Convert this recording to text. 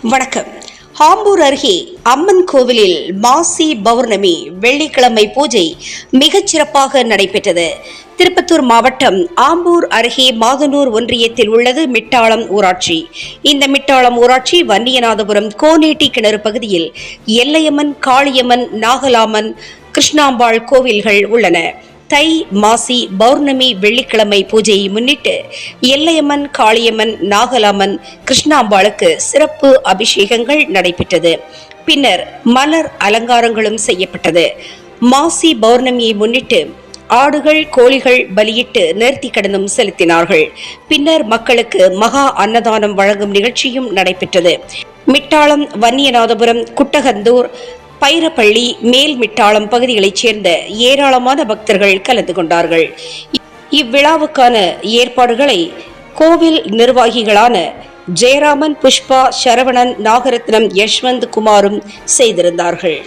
வணக்கம். ஆம்பூர் அருகே அம்மன் கோவிலில் மாசி பௌர்ணமி வெள்ளிக்கிழமை பூஜை மிகச்சிறப்பாக நடைபெற்றது. திருப்பத்தூர் மாவட்டம் ஆம்பூர் அருகே மாதனூர் ஒன்றியத்தில் உள்ளது மிட்டாளம் ஊராட்சி. இந்த மிட்டாளம் ஊராட்சி வன்னியநாதபுரம் கோனேட்டி கிணறு பகுதியில் எல்லையம்மன், காளியம்மன், நாகலாமன், கிருஷ்ணாம்பாள் கோவில்கள் உள்ளன. தை மாசி பௌர்ணமி வெள்ளிக்கிழமை பூஜையை முன்னிட்டு எல்லையம்மன், காளியம்மன், நாகலாமன், கிருஷ்ணாம்பாளுக்கு சிறப்பு அபிஷேகங்கள் நடைபெற்றது. பின்னர் மலர் அலங்காரங்களும் செய்யப்பட்டது. மாசி பௌர்ணமியை முன்னிட்டு ஆடுகள், கோழிகள் பலியிட்டு நேர்த்தி கடனும் செலுத்தினார்கள். பின்னர் மக்களுக்கு மகா அன்னதானம் வழங்கும் நிகழ்ச்சியும் நடைபெற்றது. மிட்டாளம், வன்னியநாதபுரம், குட்டகந்தூர், பைரப்பள்ளி, மேல் மிட்டாளம் பகுதிகளைச் சேர்ந்த ஏராளமான பக்தர்கள் கலந்து கொண்டார்கள். இவ்விழாவுக்கான ஏற்பாடுகளை கோவில் நிர்வாகிகளான ஜெயராமன், புஷ்பா, சரவணன், நாகரத்னம், யஷ்வந்த் குமாரும் செய்திருந்தார்கள்.